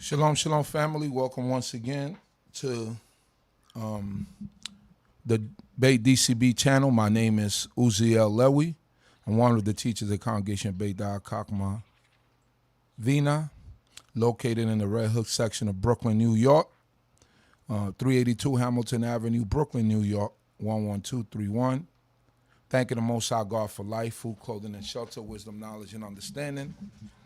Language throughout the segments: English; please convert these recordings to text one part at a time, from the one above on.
Shalom, shalom, family. Welcome once again to the Beit D.C.B channel. My name is Uziel Lewy. I'm one of the teachers at Congregation BINAH CHOKMAH BINAH, located in the Red Hook section of Brooklyn, New York, 382 Hamilton Avenue, Brooklyn, New York, 11231. Thanking the Most High God for life, food, clothing, and shelter, wisdom, knowledge, and understanding.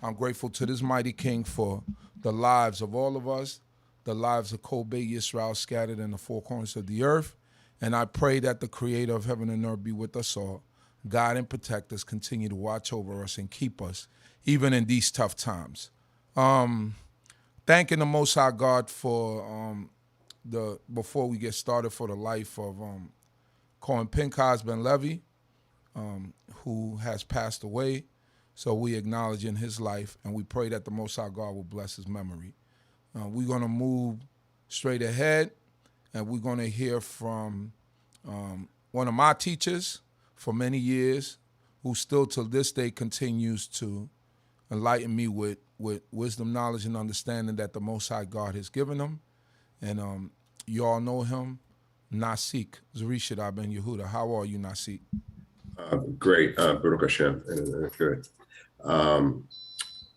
I'm grateful to this mighty King for the lives of all of us, the lives of Yisrael scattered in the four corners of the earth. And I pray that the Creator of heaven and earth be with us all, guide and protect us, continue to watch over us and keep us, even in these tough times. Thanking the Most High God for before we get started, for the life of Cohen Pinchas Ben Levi, who has passed away. So we acknowledge in his life, and we pray that the Most High God will bless his memory. We're going to move straight ahead, and we're going to hear from one of my teachers for many years, who still to this day continues to enlighten me with wisdom, knowledge, and understanding that the Most High God has given him. And you all know him, Nasik, Zurishaddai Ben Yehudah. How are you, Nasik? Great, Baruch Hashem, good.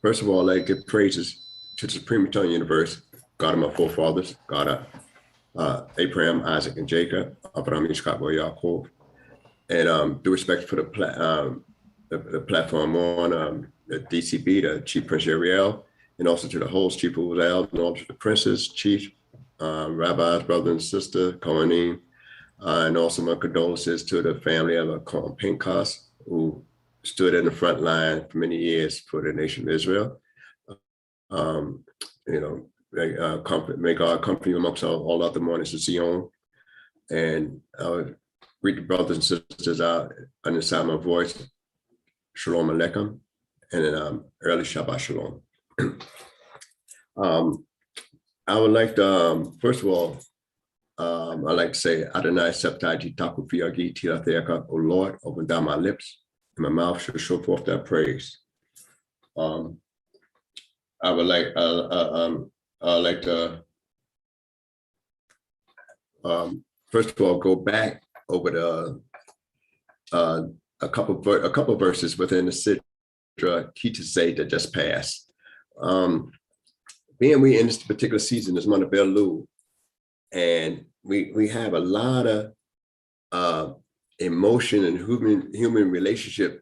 First of all, I give praises to the Supreme Eternal Universe, God of my forefathers, God of Abraham, Isaac, and Jacob, Abraham, Yitzchak, Yaakov, and due respect for the platform on the D.C.B, the Chief Prince Yisrael, and also to the host, Chief Yehudah, and all to the princes, chief, rabbis, brothers and sisters, Kohanim, and also my condolences to the family of Cohen Pinchas, who stood in the front line for many years for the nation of Israel. May God comfort you amongst all other mourners of Zion. And I would greet the brothers and sisters out on the side of my voice, Shalom Aleichem, and then early Shabbat Shalom. I would like to, first of all, I'd like to say, Adonai Septai Taku Fiagi Tila Theaka, O Lord, open down my lips, and my mouth shall show forth thy praise. I would like to first of all go back over a couple verses within the Sidra Kitase that just passed. Being we in this particular season is Month of Elul, and we have a lot of emotion and human relationship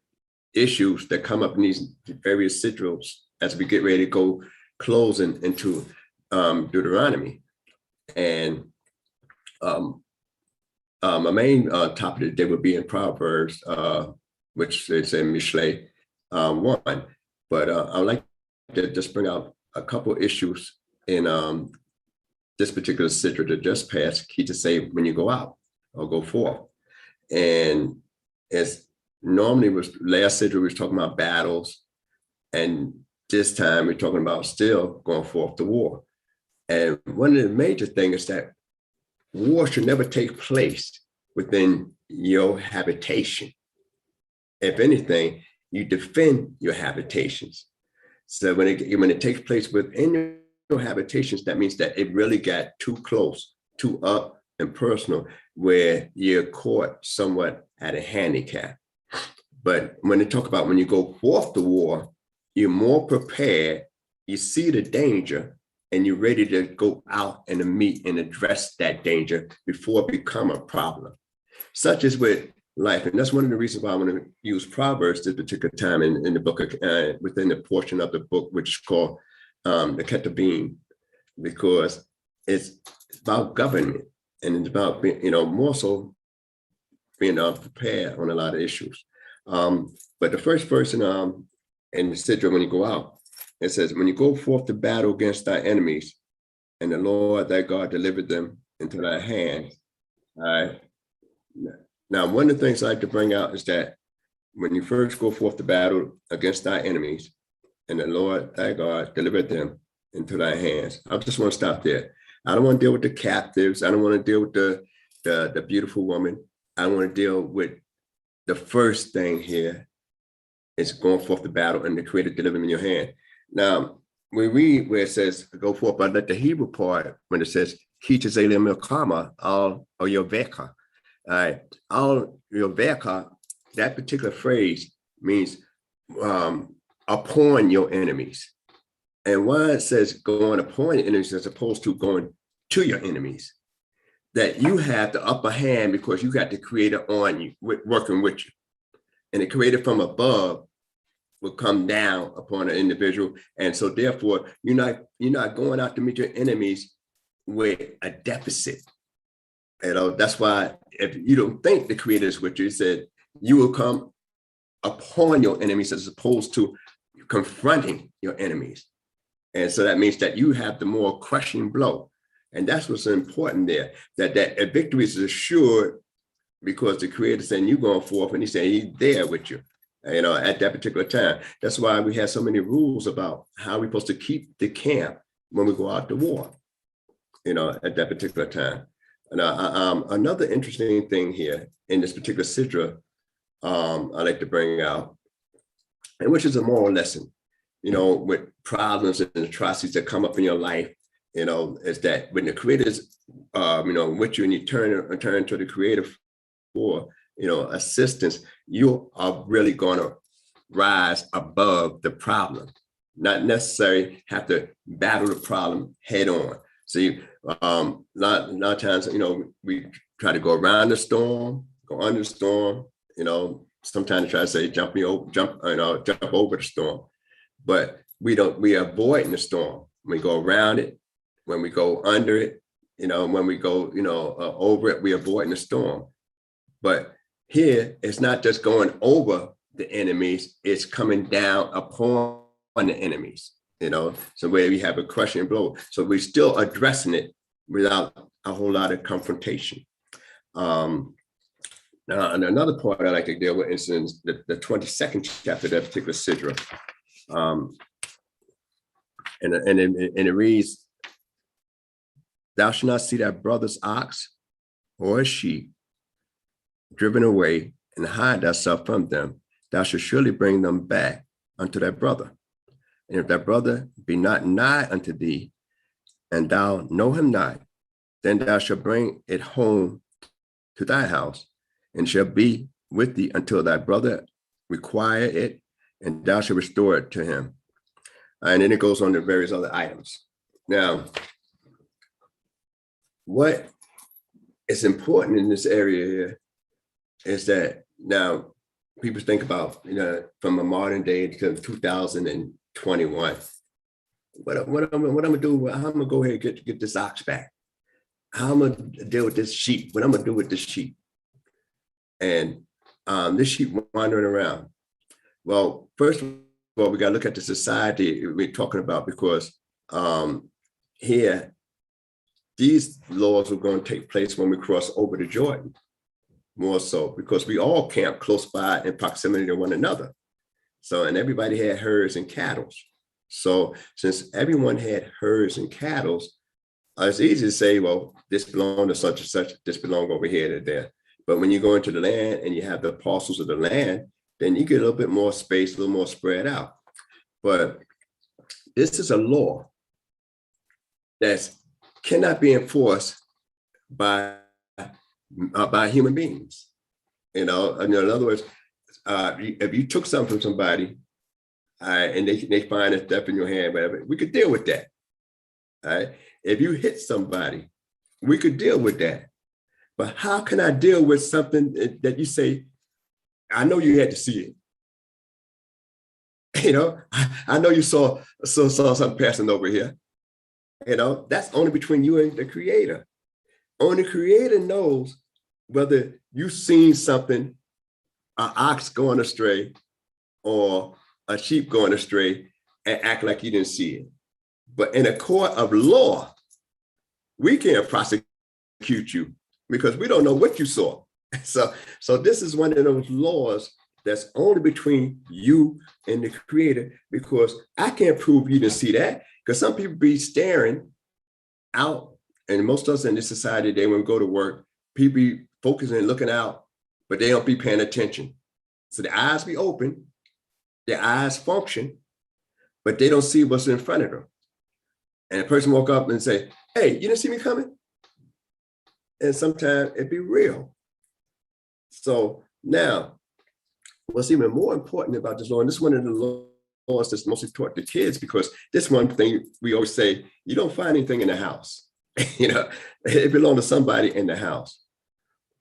issues that come up in these various sidros as we get ready to go closing into Deuteronomy. And my main topic today would be in Proverbs, which they say Mishle 1. But I would like to just bring out a couple issues in this particular sidra that just passed, key to say when you go out or go forth. And as normally was last sidra, we was talking about battles, and this time we're talking about still going forth to war. And one of the major things is that war should never take place within your habitation. If anything, you defend your habitations. So when it takes place within your habitations, that means that it really got too close, too up and personal, where you're caught somewhat at a handicap. But when they talk about when you go forth to war, you're more prepared, you see the danger, and you're ready to go out and to meet and address that danger before it become a problem. Such as with life. And that's one of the reasons why I want to use Proverbs this particular time in the book, within the portion of the book, which is called the Ketabim, because it's about government, and it's about being, more so being prepared on a lot of issues. But the first verse in the Sidra, when you go out, it says, when you go forth to battle against thy enemies, and the Lord thy God delivered them into thy hand. All right. Now, one of the things I like to bring out is that when you first go forth to battle against thy enemies, and the Lord thy God delivered them into thy hands. I just want to stop there. I don't want to deal with the captives. I don't want to deal with the beautiful woman. I want to deal with the first thing here is going forth to battle and the Creator deliver them in your hand. Now, we read where it says, go forth, but let the Hebrew part, when it says, CHOKMAH, all your veka. All right, all your veka, that particular phrase means upon your enemies. And why it says going upon your enemies as opposed to going to your enemies, that you have the upper hand because you got the creator on you, working with you. And the creator from above will come down upon an individual. And so therefore, you're not going out to meet your enemies with a deficit. You know, that's why if you don't think the creator is with you, he said, you will come upon your enemies as opposed to confronting your enemies. And so that means that you have the more crushing blow. And that's what's important there, that victory is assured because the creator saying you're going forth and he's saying he's there with you, you know, at that particular time. That's why we have so many rules about how we're supposed to keep the camp when we go out to war, you know, at that particular time. And another interesting thing here in this particular sidra, I like to bring out, and which is a moral lesson, you know, with problems and atrocities that come up in your life, you know, is that when the creator's, you know, with you and you turn to the creator for, you know, assistance, you are really going to rise above the problem, not necessarily have to battle the problem head on. See, a lot of times, you know, we try to go around the storm, go under the storm, you know, sometimes try to say jump over the storm, but we avoid the storm. We go around it, when we go under it, you know, when we go, you know, over it, we avoid the storm. But here, it's not just going over the enemies, it's coming down upon the enemies, you know, so where we have a crushing blow. So we're still addressing it without a whole lot of confrontation. Now, and another part I like to deal with is in the 22nd chapter of that particular sidra. And it reads, thou shalt not see thy brother's ox or a sheep driven away and hide thyself from them. Thou shalt surely bring them back unto thy brother. And if thy brother be not nigh unto thee, and thou know him not, then thou shalt bring it home to thy house, and shall be with thee until thy brother require it, and thou shalt restore it to him. And then it goes on to various other items. Now, what is important in this area here is that now people think about, you know, from a modern day to 2021, what I'm gonna do, how I'm gonna go ahead and get this ox back. How I'm gonna deal with this sheep, what I'm gonna do with this sheep. And this sheep wandering around. Well, first of all, we gotta look at the society we're talking about, because here, these laws are going to take place when we cross over to Jordan, more so, because we all camp close by in proximity to one another. So, and everybody had herds and cattle. So since everyone had herds and cattle, it's easy to say, well, this belongs to such and such, this belongs over here to there. But when you go into the land and you have the parcels of the land, then you get a little bit more space, a little more spread out. But this is a law that cannot be enforced by human beings. You know, in other words, if you took something from somebody and they find a theft in your hand, whatever, we could deal with that. All right. If you hit somebody, we could deal with that. But how can I deal with something that you say, I know you had to see it. You know, I know you saw something passing over here. You know, that's only between you and the creator. Only the creator knows whether you've seen something, an ox going astray or a sheep going astray, and act like you didn't see it. But in a court of law, we can't prosecute you because we don't know what you saw. So this is one of those laws that's only between you and the creator, because I can't prove you didn't see that, because some people be staring out, and most of us in this society, they when we go to work, people be focusing and looking out, but they don't be paying attention. So the eyes be open, their eyes function, but they don't see what's in front of them. And a person walk up and say, hey, you didn't see me coming? And sometimes it'd be real. So now, what's even more important about this law, and this is one of the laws that's mostly taught to kids, because this one thing we always say, you don't find anything in the house. It belongs to somebody in the house.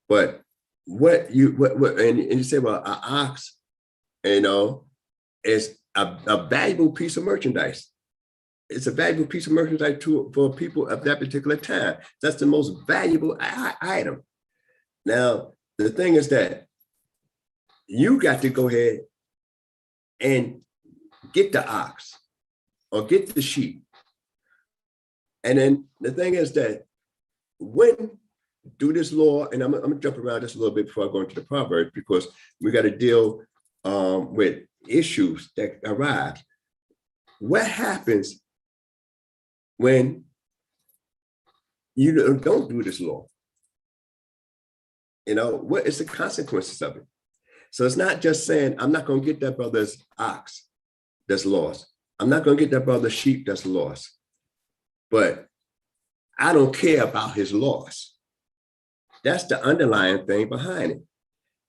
But and you say, well, an ox, is a valuable piece of merchandise. It's a valuable piece of merchandise for people at that particular time. That's the most valuable item. Now, the thing is that you got to go ahead and get the ox or get the sheep. And then the thing is that when do this law, and I'm gonna jump around just a little bit before I go into the Proverbs, because we got to deal with issues that arise. What happens when you don't do this law? What is the consequences of it? So it's not just saying, I'm not going to get that brother's ox that's lost. I'm not going to get that brother's sheep that's lost. But I don't care about his loss. That's the underlying thing behind it.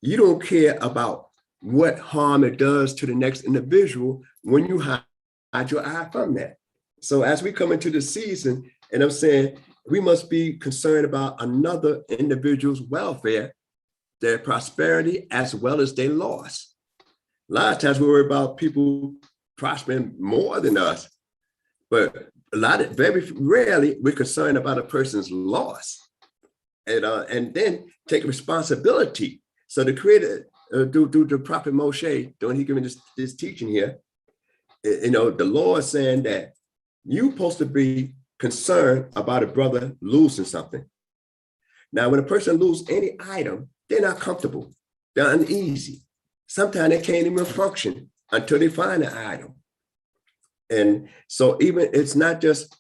You don't care about what harm it does to the next individual when you hide your eye from that. So as we come into the season, and I'm saying we must be concerned about another individual's welfare, their prosperity, as well as their loss. A lot of times we worry about people prospering more than us, but very rarely we're concerned about a person's loss, and then take responsibility. So the Creator, through the prophet Moshe, when he giving this teaching here, the Lord saying that you're supposed to be concerned about a brother losing something. Now, when a person loses any item, they're not comfortable. They're uneasy. Sometimes they can't even function until they find the item. And so even it's not just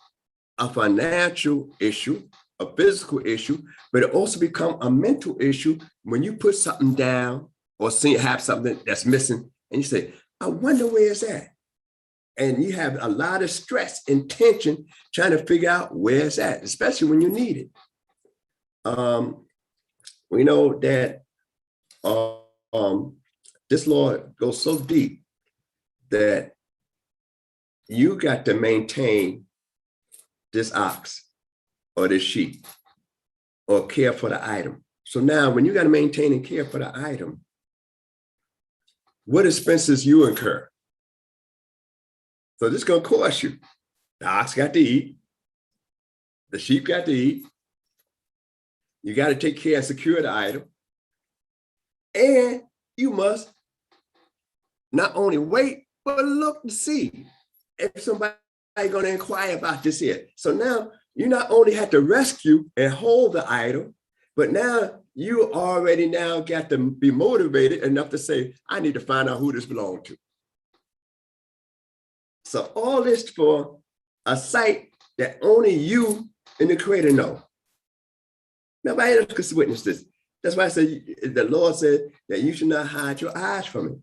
a financial issue, a physical issue, but it also becomes a mental issue when you put something down or have something that's missing and you say, I wonder where it's at. And you have a lot of stress and tension trying to figure out where it's at, especially when you need it. We know that this law goes so deep that you got to maintain this ox or this sheep or care for the item. So now when you got to maintain and care for the item, what expenses you incur? So this is going to cost you. The ox got to eat. The sheep got to eat. You got to take care and secure the item. And you must not only wait, but look to see if somebody going to inquire about this here. So now you not only have to rescue and hold the item, but now you already now got to be motivated enough to say, I need to find out who this belongs to. So all this for a site that only you and the Creator know. Nobody else can witness this. That's why I say the Lord said that you should not hide your eyes from it.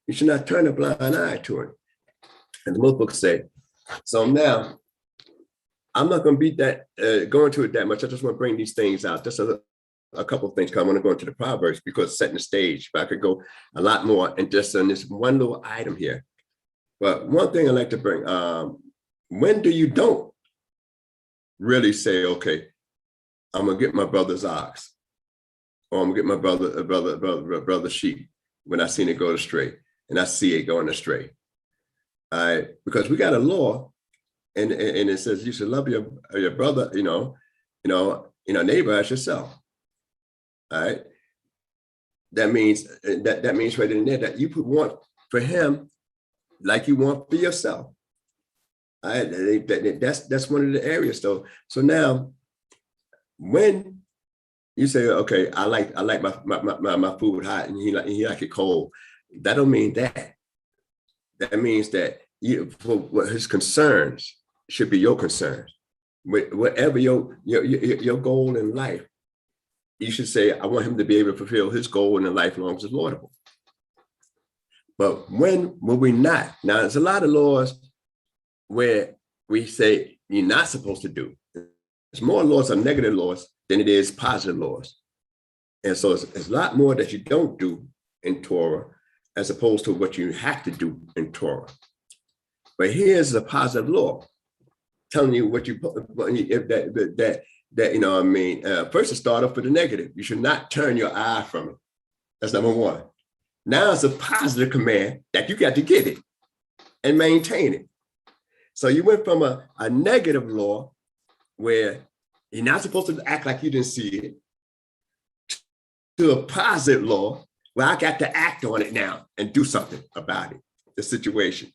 You should not turn a blind eye to it. And the most books say, so now I'm not going to beat that, go into it that much. I just want to bring these things out. Just a couple of things, because I want to go into the Proverbs because it's setting the stage. But I could go a lot more and just on this one little item here. But one thing I like to bring, when do you don't really say, okay, I'm gonna get my brother's ox, or I'm gonna get my brother's sheep when I seen it go astray, and I see it going astray. All right, because we got a law, and it says you should love your brother, neighbor as yourself. All right, that means right in there that you want for him like you want for yourself. All right, that's one of the areas though. So now, when you say, okay, I like my food hot and he like it cold, that don't mean that. That means that for what his concerns should be your concerns. Whatever your goal in life, you should say, I want him to be able to fulfill his goal in the life as long as it's laudable. But when will we not? Now, there's a lot of laws where we say you're not supposed to do. There's more laws are negative laws than it is positive laws. And so it's a lot more that you don't do in Torah as opposed to what you have to do in Torah. But here's a positive law telling you what you first to start off with the negative. You should not turn your eye from it. That's number one. Now it's a positive command that you got to get it and maintain it. So you went from a negative law where you're not supposed to act like you didn't see it to a positive law where I got to act on it now and do something about it, the situation.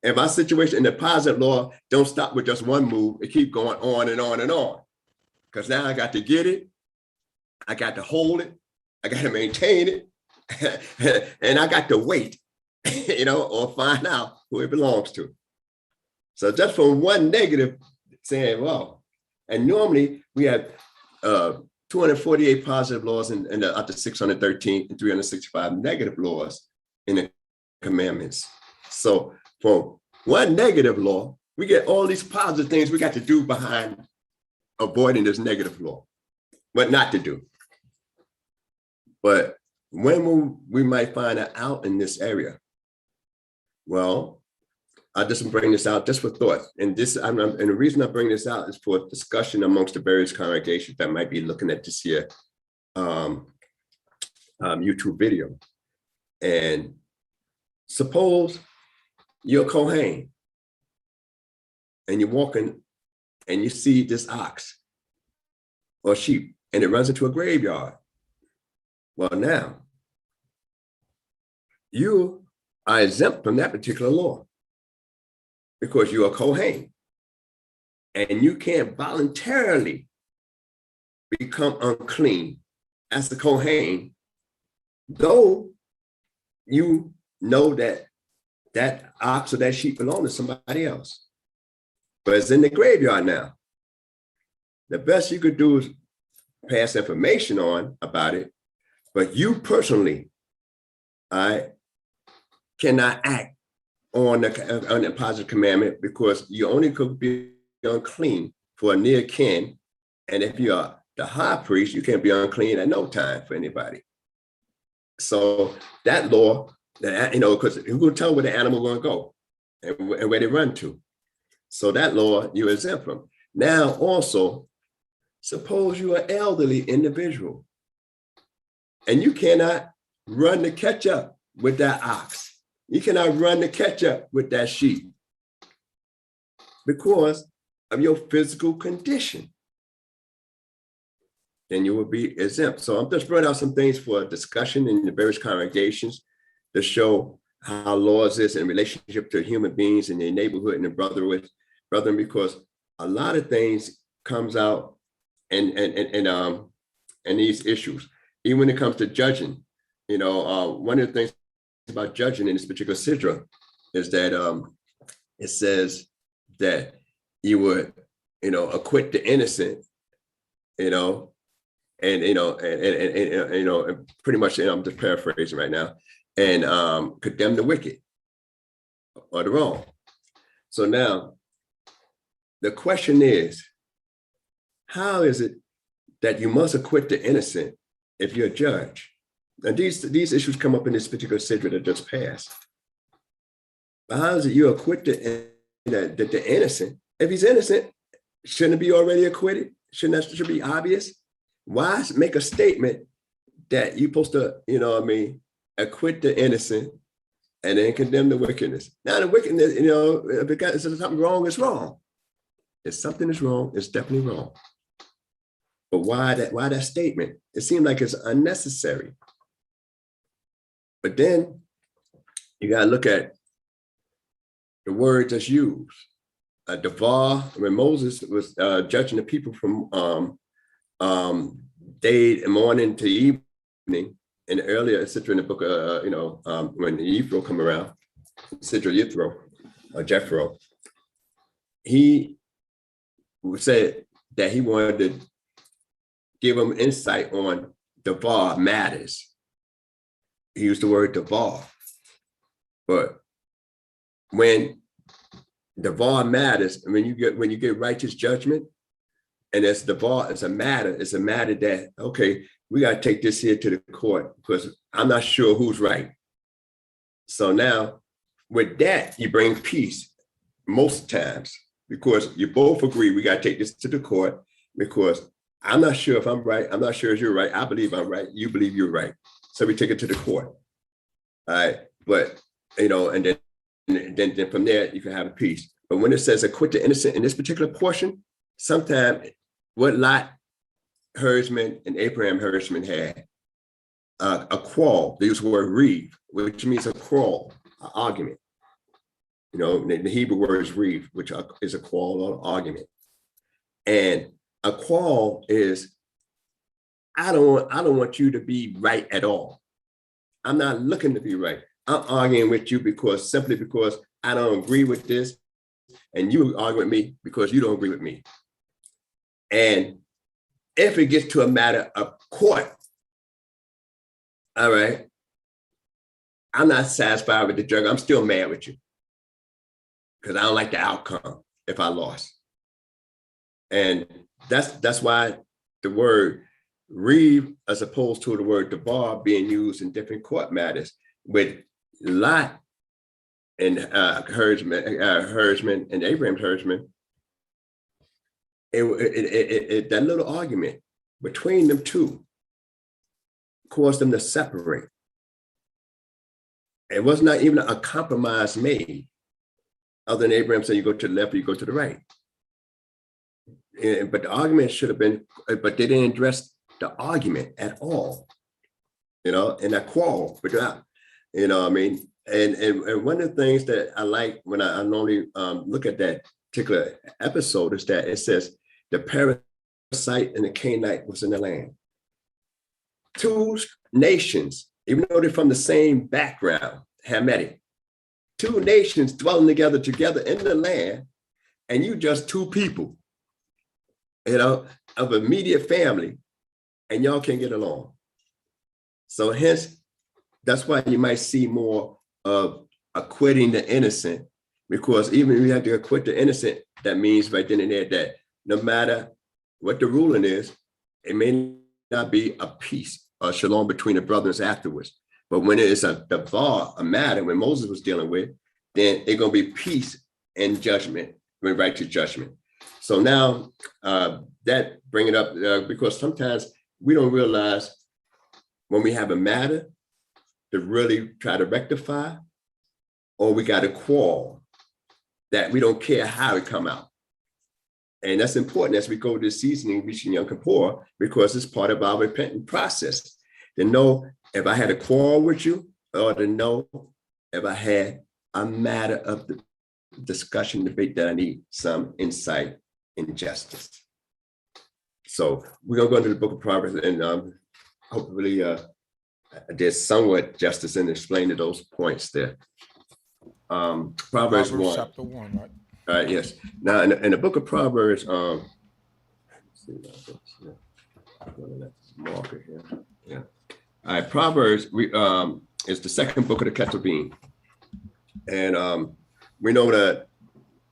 And my situation in the positive law don't stop with just one move. It keep going on and on and on. Because now I got to get it. I got to hold it. I got to maintain it. And I got to wait, or find out who it belongs to. So just from one negative saying, well, and normally we have 248 positive laws and up to 613 and 365 negative laws in the commandments. So from one negative law, we get all these positive things we got to do behind avoiding this negative law, what not to do. But when we might find it out in this area, well, I just bring this out just for thought. And and the reason I bring this out is for discussion amongst the various congregations that might be looking at this here YouTube video. And suppose you're a Kohen and you're walking and you see this ox or sheep and it runs into a graveyard. Well, now you are exempt from that particular law because you're a Kohen and you can't voluntarily become unclean as the Kohen, though you know that that ox or that sheep belongs to somebody else. But it's in the graveyard now. The best you could do is pass information on about it, but you personally, I cannot act on the positive commandment because you only could be unclean for a near kin. And if you are the high priest, you can't be unclean at no time for anybody. So that law, because who will tell where the animal going to go and where they run to? So that law you're exempt from. Now also, suppose you're an elderly individual and you cannot run to catch up with that ox. You cannot run to catch up with that sheep because of your physical condition. Then you will be exempt. So I'm just bringing out some things for discussion in the various congregations to show how laws is in relationship to human beings in their neighborhood and the brethren, because a lot of things comes out and these issues, even when it comes to judging. One of the things about judging in this particular sidra is that it says that you would, acquit the innocent, and pretty much, I'm just paraphrasing right now, and condemn the wicked or the wrong. So now the question is, how is it that you must acquit the innocent if you're a judge? And these issues come up in this particular sidra that just passed. But how is it you acquit the innocent? If he's innocent, shouldn't it be already acquitted? Shouldn't that should be obvious? Why make a statement that you're supposed to, acquit the innocent and then condemn the wickedness? Now the wickedness, if something wrong, it's wrong. If something is wrong, it's definitely wrong. But why that statement? It seemed like it's unnecessary. But then you got to look at the word that's used. Devar, when Moses was judging the people from day and morning to evening, and earlier, etc. in the book, when Yithro come around, Sidra Yithro, or Jethro, he said that he wanted to give him insight on Devar matters. He used the word Devar. But when Davar matters. When you get righteous judgment, and it's Davar, it's a matter that, okay, we got to take this here to the court because I'm not sure who's right. So now with that, you bring peace most times because you both agree we got to take this to the court because I'm not sure if I'm right. I'm not sure if you're right. I believe I'm right. You believe you're right. So we take it to the court. All right. But, and then from there, you can have a peace. But when it says acquit the innocent in this particular portion, sometimes what Lot herdsman and Abraham herdsman had, a quarrel. They use the word reeve, which means a quarrel, an argument. The Hebrew word is reeve, which is a quarrel or argument. And a quarrel is, I don't want you to be right at all. I'm not looking to be right. I'm arguing with you simply because I don't agree with this, and you argue with me because you don't agree with me. And if it gets to a matter of court, all right, I'm not satisfied with the judge. I'm still mad with you because I don't like the outcome if I lost. And that's why the word reeve, as opposed to the word davar, being used in different court matters, with Lot and herdsman and Abraham's herdsman, that little argument between them two caused them to separate. It was not even a compromise made, other than Abraham said, you go to the left or you go to the right. But the argument should have been, but they didn't address the argument at all, and that quarrel, but I mean, and one of the things that I like when I normally look at that particular episode is that it says the parasite and the Canaanite was in the land. Two nations, even though they're from the same background, Hamitic, two nations dwelling together in the land, and you just two people, of immediate family, and y'all can't get along. So hence, that's why you might see more of acquitting the innocent, because even if you have to acquit the innocent, that means right then and there that no matter what the ruling is, it may not be a peace or shalom between the brothers afterwards. But when it is a davar, a matter, when Moses was dealing with, then it's going to be peace and judgment, when righteous judgment. So now that bring it up because sometimes we don't realize when we have a matter to really try to rectify, or we got a quarrel that we don't care how it come out. And that's important as we go to seasoning, reaching Yom Kippur, because it's part of our repentant process. To know if I had a quarrel with you, or to know if I had a matter of the discussion, debate that I need some insight and justice. So we're gonna go into the book of Proverbs, and hopefully there's somewhat justice in explaining those points there. Proverbs 1. Chapter 1, right? Yes. Now in the book of Proverbs, let's see, marker here. Yeah. All right, Proverbs is the second book of the Ketuvim. And we know that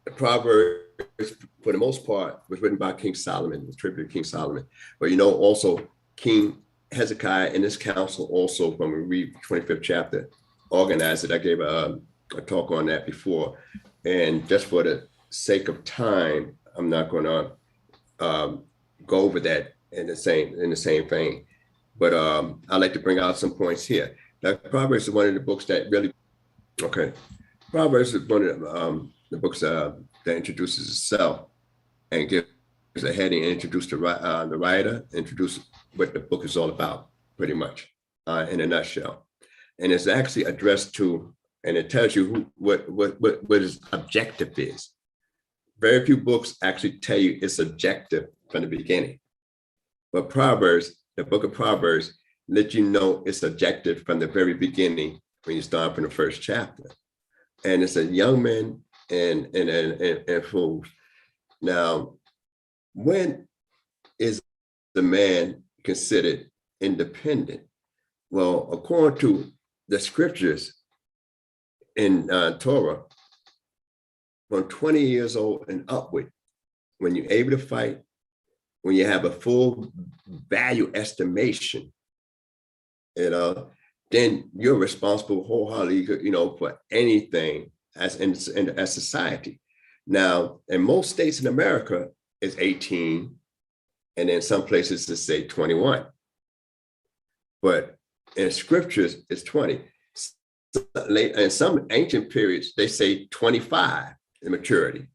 the Proverbs, for the most part, was written by King Solomon, the tribute to King Solomon. But also King Hezekiah in his council, also when we read 25th chapter, organized it. I gave a talk on that before. And just for the sake of time, I'm not going to go over that in the same vein. But I'd like to bring out some points here. Now, Proverbs is one of the books that really, Proverbs is one of the books that introduces itself and gives a heading, introduce the writer, introduce what the book is all about, pretty much, in a nutshell. And it's actually addressed to, and it tells you what its objective is. Very few books actually tell you its objective from the beginning. But Proverbs, the book of Proverbs, let you know its objective from the very beginning when you start from the first chapter. And it's a young man and fools. Now, when is the man considered independent? Well, according to the scriptures in Torah, from 20 years old and upward, when you're able to fight, when you have a full value estimation, then you're responsible wholeheartedly, for anything as society. Now, in most states in America, it's 18, and in some places it say 21. But in scriptures, it's 20. In some ancient periods, they say 25 in maturity,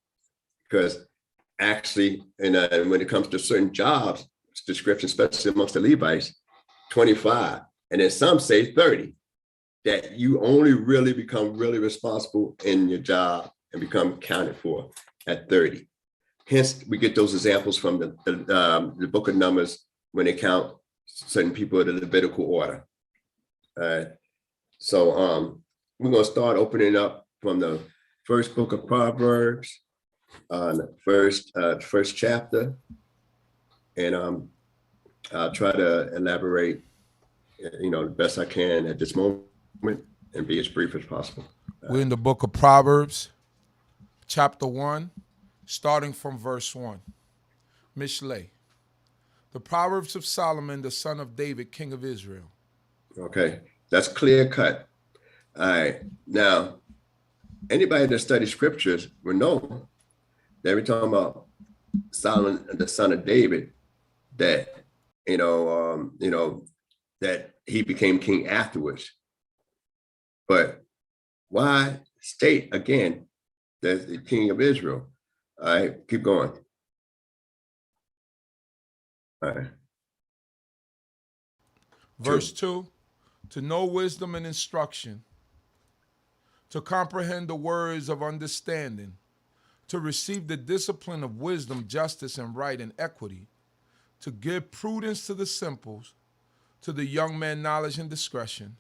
because actually, and when it comes to certain jobs description, especially amongst the Levites, 25, and then some say 30, that you only really become really responsible in your job and become counted for at 30. Hence, we get those examples from the book of Numbers when they count certain people in the Levitical order. So we're going to start opening up from the first book of Proverbs, the first chapter, and I'll try to elaborate, the best I can at this moment and be as brief as possible. We're in the book of Proverbs, chapter 1, starting from verse 1. Mishlei. The Proverbs of Solomon, the son of David, king of Israel. Okay, that's clear cut. All right, now, anybody that studies scriptures will know that we're talking about Solomon, the son of David, that, that he became king afterwards. But why state again that the king of Israel? All right, keep going. All right. Verse 2, to know wisdom and instruction, to comprehend the words of understanding, to receive the discipline of wisdom, justice, and right and equity, to give prudence to the simples, to the young man knowledge and discretion.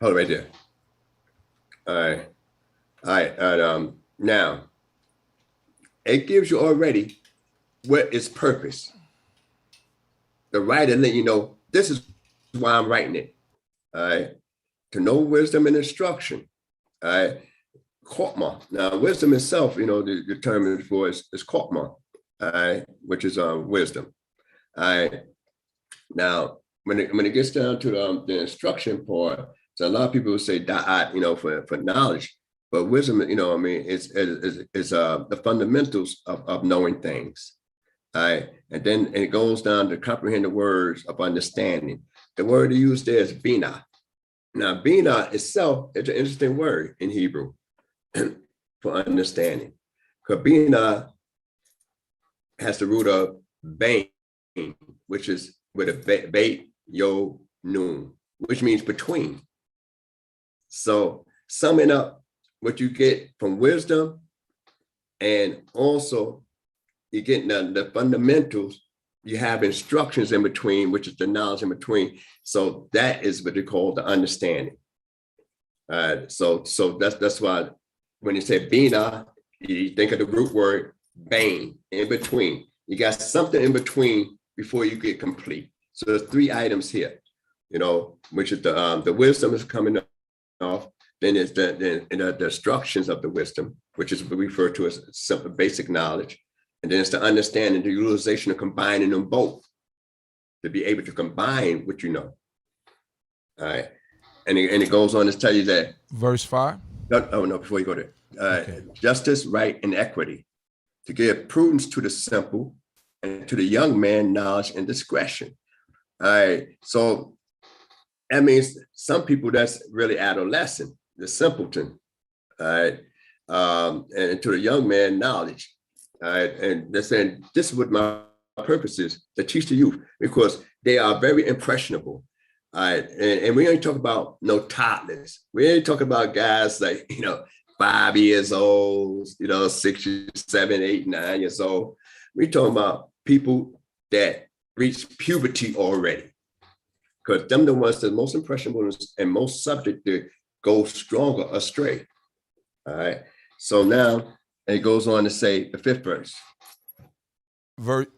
Hold it right there. All right. Now, it gives you already what is purpose. The writer let you know, this is why I'm writing it. All right. To know wisdom and instruction. All right. CHOKMAH. Now, wisdom itself, the term for is CHOKMAH, all right, which is wisdom. All right. Now, when it gets down to the instruction part, so a lot of people will say da'at, for knowledge, but wisdom, is the fundamentals of knowing things. All right. And then it goes down to comprehend the words of understanding. The word used there is BINAH. Now, BINAH itself is an interesting word in Hebrew for understanding. Because BINAH has the root of bain, which is with a bait, yo, noon, which means between. So summing up what you get from wisdom, and also you get the fundamentals, you have instructions in between, which is the knowledge in between. So that is what they call the understanding. So that's why when you say BINAH, you think of the root word bain, in between. You got something in between before you get complete. So there's 3 items here, which is the wisdom is coming off. Then there's the instructions of the wisdom, which is referred to as simple basic knowledge. And then it's the understanding, the utilization of combining them both to be able to combine what you know. All right. And it goes on to tell you that. Verse 5. No, before you go there. Okay. Justice, right, and equity, to give prudence to the simple, and to the young man knowledge and discretion. All right. So that means some people that's really adolescent, the simpleton. All right. And to the young man knowledge. All right. And they're saying this is what my purpose is, to teach the youth, because they are very impressionable. All right. And we ain't talk about no toddlers. We ain't talking about guys like, 5 years old, 6, 7, 8, 9 years old. We're talking about people that reach puberty already, because them the ones that are most impressionable and most subject to go stronger astray. All right. So now it goes on to say the 5th verse.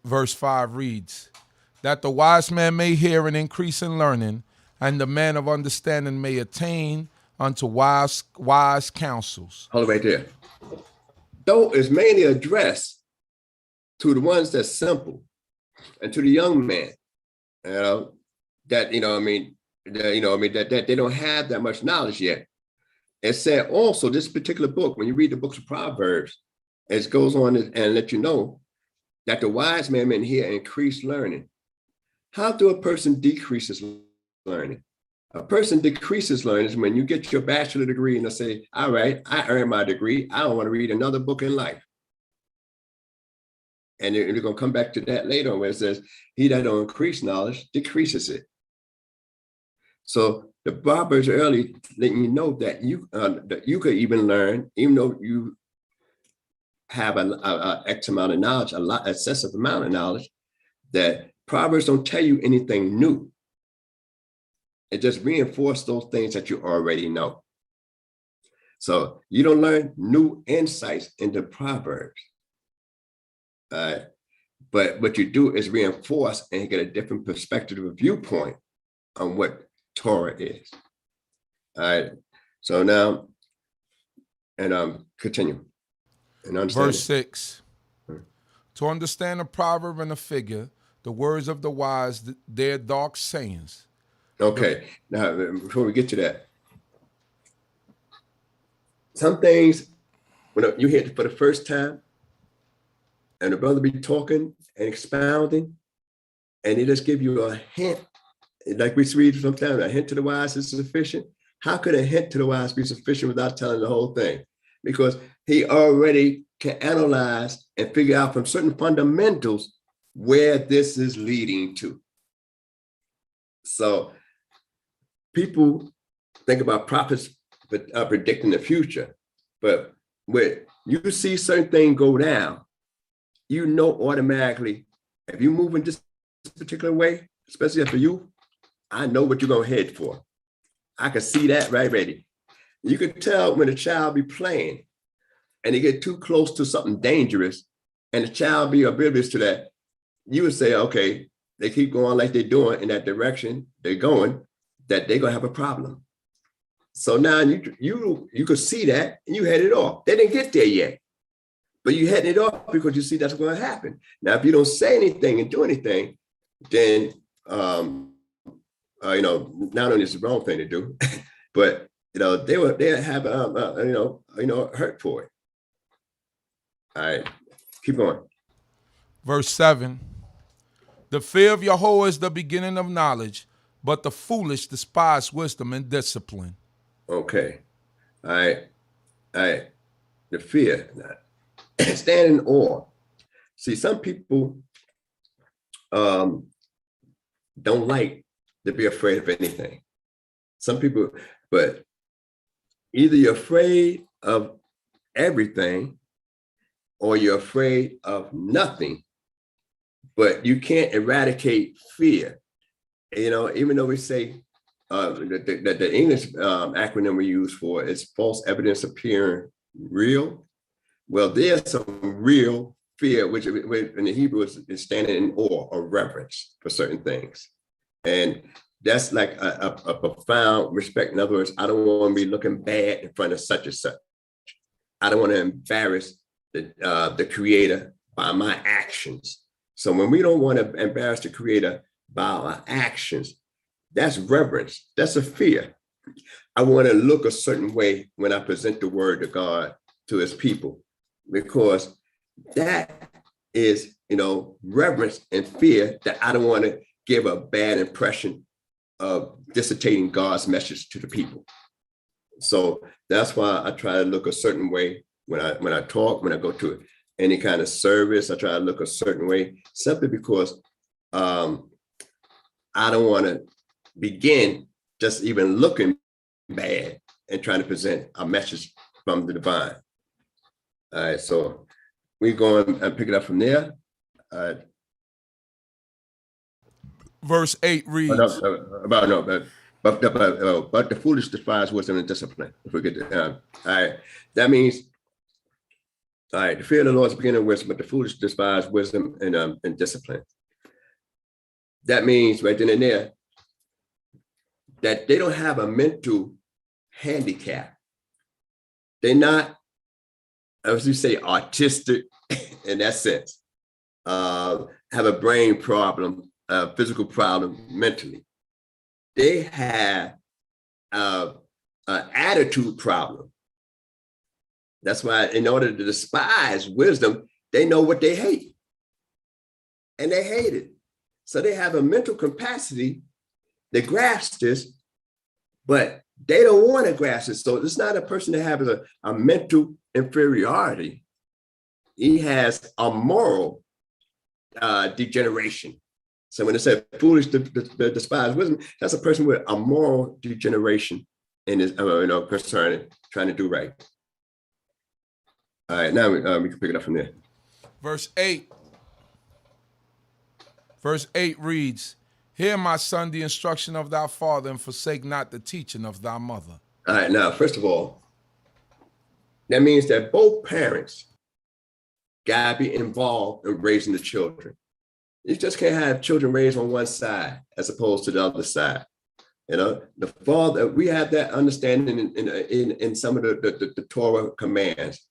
Verse 5 reads, that the wise man may hear and increase in learning, and the man of understanding may attain unto wise counsels. Hold it right there. though it's mainly addressed to the ones that's simple and to the young man, that that they don't have that much knowledge yet. It said also this particular book, when you read the books of Proverbs, it goes on and let you know that the wise man meant here increased learning. How do a person decrease his learning? A person decreases learning when you get your bachelor degree and they say, all right, I earned my degree. I don't want to read another book in life. And you're going to come back to that later on where it says, he that don't increase knowledge decreases it. So the Proverbs early letting you know that you could even learn, even though you have an X amount of knowledge, excessive amount of knowledge, that Proverbs don't tell you anything new. It just reinforces those things that you already know. So you don't learn new insights into Proverbs. But what you do is reinforce and get a different perspective or viewpoint on what Torah is. All right. So now, and continue. And understand Verse 6. To understand a proverb and a figure, the words of the wise, their dark sayings. Okay. Now, before we get to that, some things, when you hear it for the first time, and the brother be talking and expounding, and he just give you a hint, like we read sometimes, a hint to the wise is sufficient. How could a hint to the wise be sufficient without telling the whole thing? Because he already can analyze and figure out from certain fundamentals where this is leading to. So people think about prophets predicting the future, but when you see certain things go down, you know automatically, if you move in this particular way, especially after you, I know what you're gonna head for. I can see that right ready. You can tell when a child be playing and they get too close to something dangerous and the child be oblivious to that, you would say, okay, they keep going like they're doing in that direction they're going, that they're gonna have a problem. So now you could see that and you head it off. They didn't get there yet, but you heading it off because you see that's going to happen. Now, if you don't say anything and do anything, then not only is the wrong thing to do, but they have hurt for it. All right, keep going. Verse 7. The fear of Yahuwah is the beginning of knowledge, but the foolish despise wisdom and discipline. Okay. All right. The fear. Stand in awe. See, some people don't like to be afraid of anything. Some people, but either you're afraid of everything or you're afraid of nothing, but you can't eradicate fear. Even though we say the English acronym we use for is false evidence appearing real. Well, there's some real fear, which in the Hebrew is standing in awe or reverence for certain things. And that's like a profound respect. In other words, I don't want to be looking bad in front of such and such. I don't want to embarrass the Creator by my actions. So when we don't want to embarrass the Creator by our actions, that's reverence. That's a fear. I want to look a certain way when I present the word of God to his people, because that is, reverence and fear, that I don't want to give a bad impression of dissertating God's message to the people. So that's why I try to look a certain way when I talk, when I go to any kind of service, I try to look a certain way, simply because I don't want to begin just even looking bad and trying to present a message from the divine. All right, so we go and pick it up from there. Verse 8 reads, But the foolish despise wisdom and discipline. If we get all right, that means, all right, the fear of the Lord is the beginning of wisdom, but the foolish despise wisdom and discipline. That means right then and there that they don't have a mental handicap. They're not as you say, autistic in that sense, have a brain problem, a physical problem mentally. They have an attitude problem. That's why in order to despise wisdom, they know what they hate. And they hate it. So they have a mental capacity to grasp this, but they don't want to grasp it. So it's not a person that has a mental inferiority. He has a moral degeneration. So when it said foolish to despise wisdom, that's a person with a moral degeneration in his, concerning trying to do right. All right, now we can pick it up from there. Verse 8. Verse 8 reads, "Hear, my son, the instruction of thy father, and forsake not the teaching of thy mother." All right, now, first of all, that means that both parents got to be involved in raising the children. You just can't have children raised on one side as opposed to the other side. You know, the father, we have that understanding in some of the Torah commands.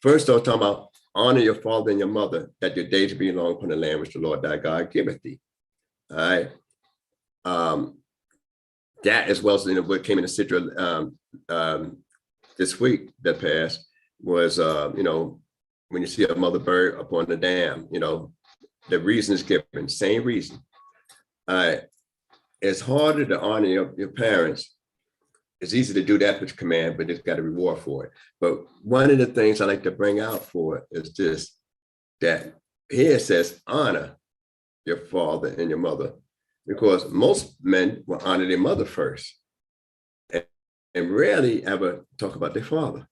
First, I was talking about honor your father and your mother, that your days be long upon the land which the Lord thy God giveth thee. All right. That, as well as what came in the Sidra this week that passed, was when you see a mother bird upon the dam, the reason is given, same reason. It's harder to honor your parents. It's easy to do that with command, but it's got a reward for it. But one of the things I like to bring out for it is this, that here it says, honor your father and your mother, because most men will honor their mother first and rarely ever talk about their father.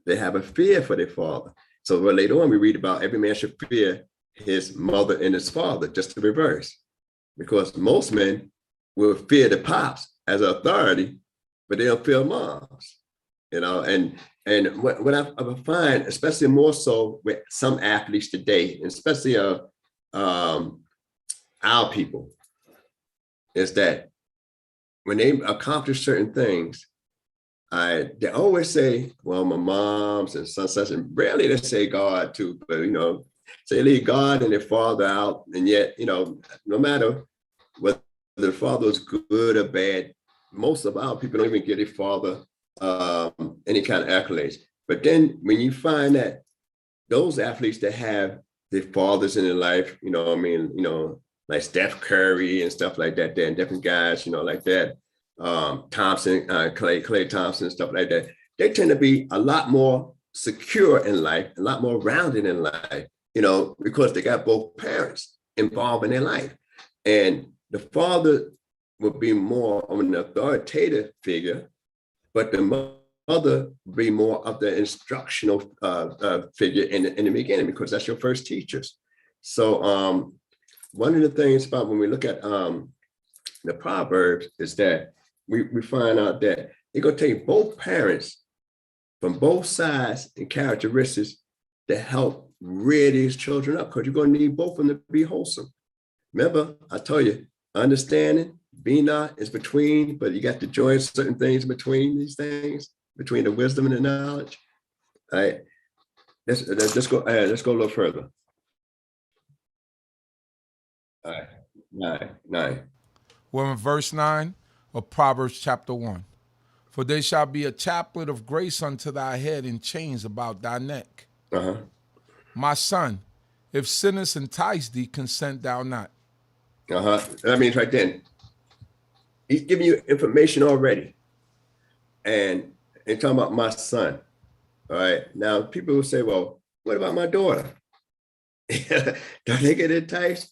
They have a fear for their father. So later on, we read about every man should fear his mother and his father, just the reverse, because most men will fear the pops as an authority, but they don't fear moms, and what I find, especially more so with some athletes today, and especially our people, is that when they accomplish certain things, they always say, well, my mom's and such, and rarely they say God too, but say leave God and their father out, and yet, no matter whether the father is good or bad, most of our people don't even give their father any kind of accolades. But then when you find that those athletes that have their fathers in their life, like Steph Curry and stuff like that, and different guys, like that, Thompson, Clay Thompson and stuff like that, they tend to be a lot more secure in life, a lot more rounded in life, because they got both parents involved in their life. And the father would be more of an authoritative figure, but the mother would be more of the instructional figure in the beginning, because that's your first teachers. So one of the things about when we look at the Proverbs is that we find out that it's going to take both parents from both sides and characteristics to help rear these children up, because you're going to need both of them to be wholesome. Remember, I told you, understanding, BINAH is between, but you got to join certain things between these things, between the wisdom and the knowledge. All right, let's go a little further. All right, 9. We're in verse 9 of Proverbs chapter 1. "For there shall be a chaplet of grace unto thy head, and chains about thy neck. My son, if sinners entice thee, consent thou not." That means right then, he's giving you information already. And talking about my son. All right. Now, people will say, well, what about my daughter? Don't they get enticed?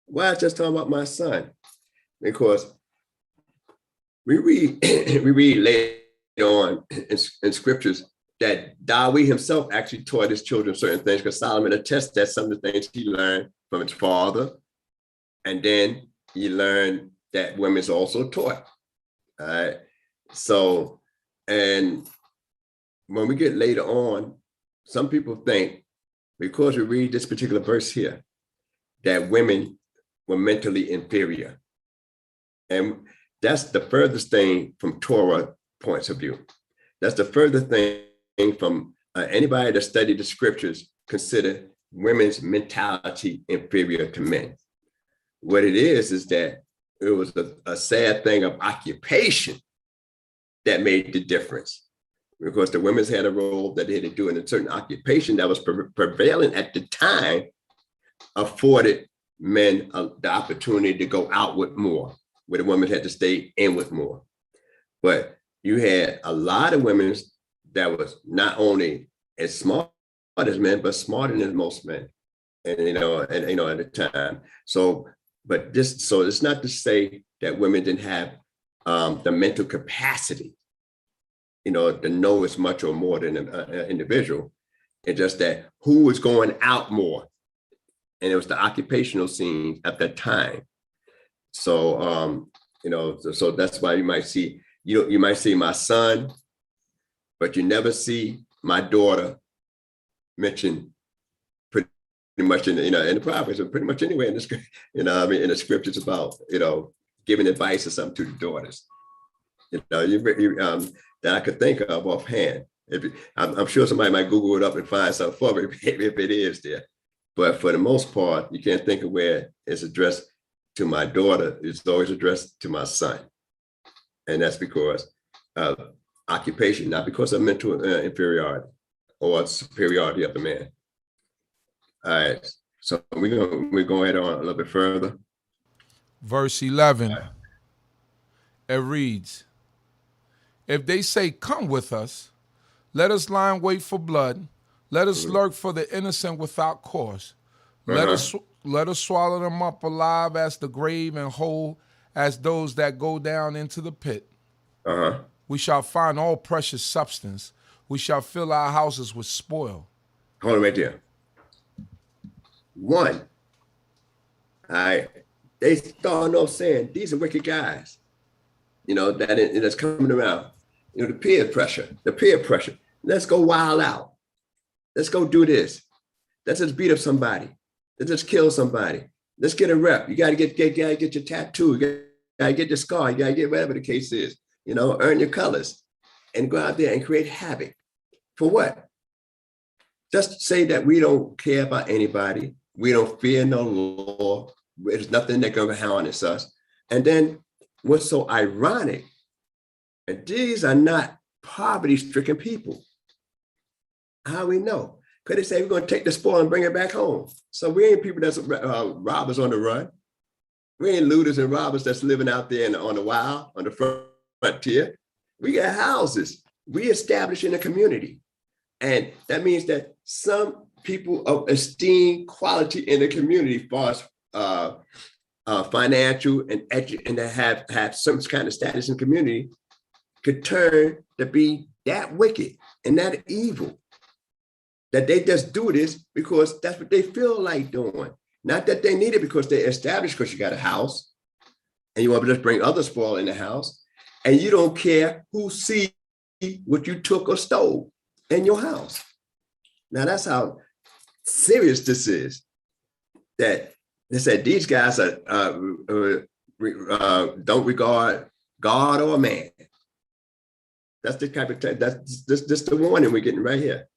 Why just talking about my son? Because we read later on in scriptures that David himself actually taught his children certain things, because Solomon attests that some of the things he learned from his father, and then he learned that women's also taught. All right. So, and when we get later on, some people think, because we read this particular verse here, that women were mentally inferior. And that's the furthest thing from Torah points of view. That's the furthest thing from anybody that studied the scriptures consider women's mentality inferior to men. What it is that it was a sad thing of occupation that made the difference, because the women's had a role that they had to do in a certain occupation that was prevalent at the time, afforded men the opportunity to go out with more, where the women had to stay in with more. But you had a lot of women that was not only as smart as men, but smarter than most men, and at the time. So it's not to say that women didn't have the mental capacity, to know as much or more than an individual. It's just that who was going out more, and it was the occupational scene at that time. So so that's why you might see my son, but you never see my daughter mentioned pretty much in the Proverbs, and pretty much anywhere in the script, in the scriptures about giving advice or something to the daughters. That I could think of offhand. I'm sure somebody might Google it up and find something for me if it is there. But for the most part, you can't think of where it's addressed to my daughter. It's always addressed to my son, and that's because of occupation, not because of mental inferiority or superiority of the man. All right, so we're going on a little bit further. Verse 11, it reads, "If they say, 'Come with us,' let us lie in wait for blood. Let us lurk for the innocent without cause. Let us swallow them up alive as the grave, and whole as those that go down into the pit. We shall find all precious substance. We shall fill our houses with spoil." Hold on right there. One, they starting off saying these are wicked guys, that's coming around. The peer pressure. Let's go wild out. Let's go do this. Let's just beat up somebody. Let's just kill somebody. Let's get a rep. You gotta get your tattoo. You gotta get your scar. You gotta get whatever the case is. Earn your colors and go out there and create havoc. For what? Just to say that we don't care about anybody. We don't fear no law. There's nothing that can harness us. And then what's so ironic, and these are not poverty-stricken people. How we know? Because they say we're going to take the spoil and bring it back home. So we ain't people that's robbers on the run. We ain't looters and robbers that's living out there on the wild, on the frontier. We got houses. We establish in a community. And that means that some people of esteem quality in the community, as far as financial and that have some kind of status in the community, could turn to be that wicked and that evil, that they just do this because that's what they feel like doing. Not that they need it because they're established, because you got a house and you want to just bring other spoil in the house, and you don't care who sees what you took or stole in your house. Now that's how serious this is. That they said these guys don't regard God or man. That's the type of that's the warning we're getting right here.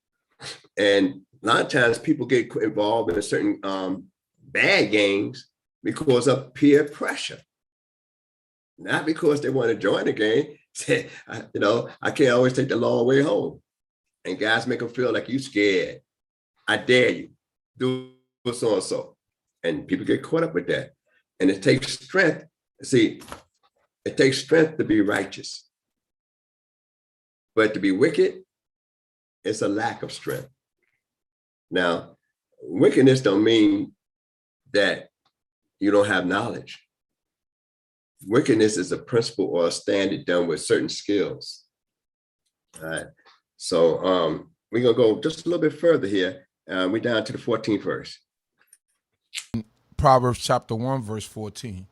And a lot of times people get involved in certain bad games because of peer pressure, not because they want to join the game. Say, I can't always take the long way home. And guys make them feel like you scared. I dare you, do so and so. And people get caught up with that. And it takes strength. See, it takes strength to be righteous. But to be wicked, it's a lack of strength. Now, wickedness don't mean that you don't have knowledge. Wickedness is a principle or a standard done with certain skills. All right. So we're going to go just a little bit further here. We're down to the 14th verse. Proverbs chapter 1, verse 14.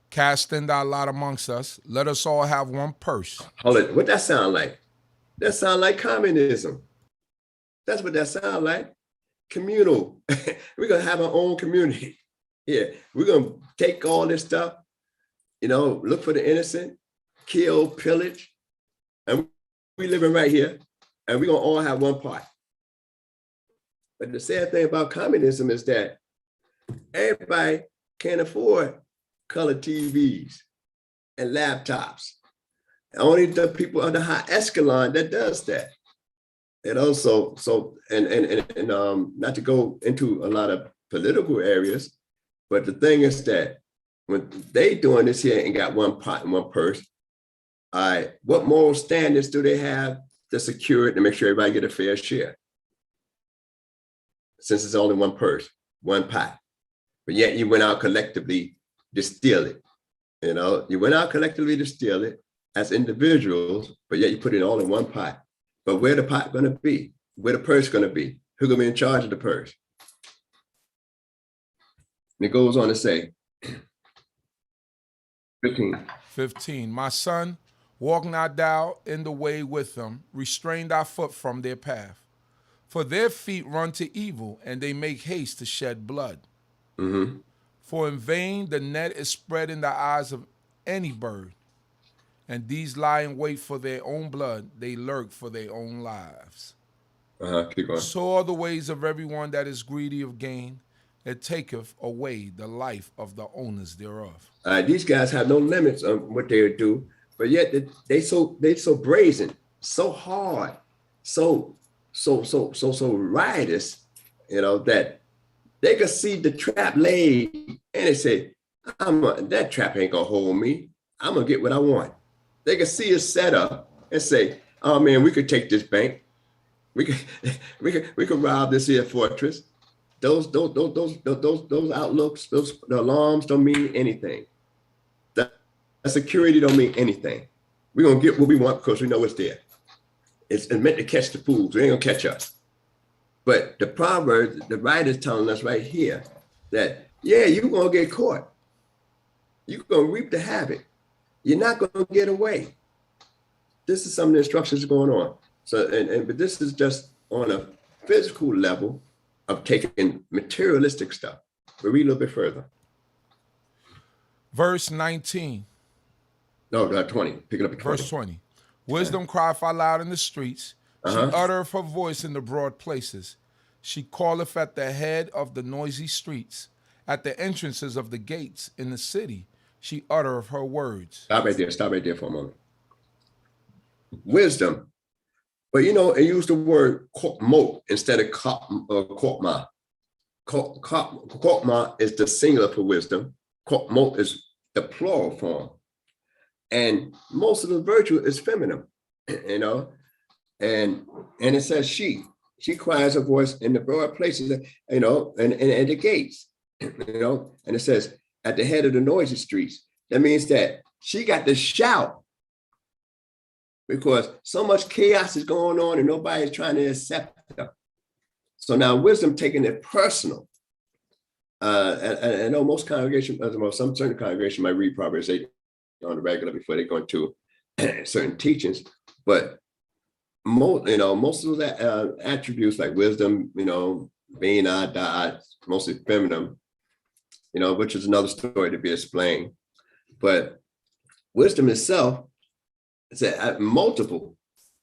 "Cast in thy lot amongst us. Let us all have one purse." Hold it. What that sound like? That sound like communism. That's what that sound like. Communal. We're going to have our own community. Yeah. We're going to take all this stuff, look for the innocent, kill, pillage. And we living right here. And we're going to all have one part. But the sad thing about communism is that everybody can't afford color TVs and laptops. Only the people on the high echelon that does that. And also, not to go into a lot of political areas, but the thing is that when they doing this here and got one pot and one purse, what moral standards do they have to secure it and make sure everybody get a fair share? Since it's only one purse, one pot, but yet you went out collectively to steal it. You know, you went out collectively to steal it as individuals, but yet you put it all in one pot. But where the pot going to be? Where the purse going to be? Who's going to be in charge of the purse? And it goes on to say, 15. My son, walk not thou in the way with them, restrain thy foot from their path. For their feet run to evil, and they make haste to shed blood. Mm-hmm. For in vain the net is spread in the eyes of any bird, and these lie in wait for their own blood, they lurk for their own lives. Keep going. So are the ways of everyone that is greedy of gain, it taketh away the life of the owners thereof. These guys have no limits on what they would do, but yet they so brazen, so hard, so riotous, you know, that they could see the trap laid and they say, that trap ain't gonna hold me. I'm gonna get what I want. They could see it set up and say, oh man, we could take this bank. We could rob this here fortress. Those outlooks, the alarms don't mean anything. The security don't mean anything. We're gonna get what we want because we know it's there. It's meant to catch the fools. They ain't gonna catch us. But the Proverbs, the writer's telling us right here that, yeah, you're gonna get caught. You're gonna reap the havoc. You're not gonna get away. This is some of the instructions going on. So, but this is just on a physical level of taking materialistic stuff. We'll read a little bit further. Verse 19. No, 20. Pick it up at 20. Verse 20. Wisdom crieth aloud in the streets. She uttereth her voice in the broad places. She calleth at the head of the noisy streets. At the entrances of the gates in the city, she uttereth her words. Stop right there for a moment. Wisdom. But you know, it used the word CHOKMAH instead of CHOKMAH. CHOKMAH is the singular for wisdom. CHOKMAH is the plural form. And most of the virtue is feminine, you know. And it says she cries her voice in the broad places, you know, and at the gates, you know, and it says at the head of the noisy streets. That means that she got to shout because so much chaos is going on and nobody's trying to accept her. So now wisdom taking it personal. I know most congregations, some certain congregations might read Proverbs 8 on the regular before they go into certain teachings, but most of those attributes like wisdom, you know, BINAH, mostly feminine, you know, which is another story to be explained. But wisdom itself is multiple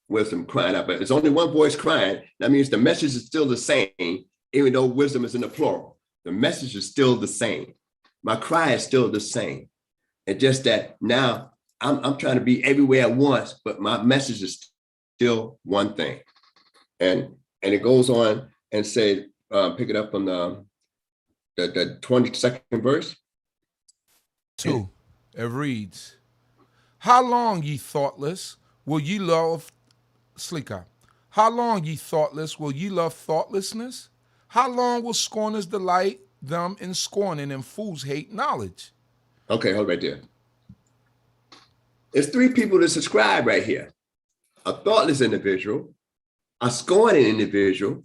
wisdom crying out, but it's only one voice crying. That means the message is still the same, even though wisdom is in the plural. The message is still the same. My cry is still the same. It's just that now I'm trying to be everywhere at once, but my message is still one thing. And it goes on and say, pick it up on the 22nd verse. 2. It reads, how long, ye thoughtless, will ye love Slika? How long, ye thoughtless, will ye love thoughtlessness? How long will scorners delight them in scorning and fools hate knowledge? Okay, hold right there. There's 3 people to subscribe right here. A thoughtless individual, a scorning individual,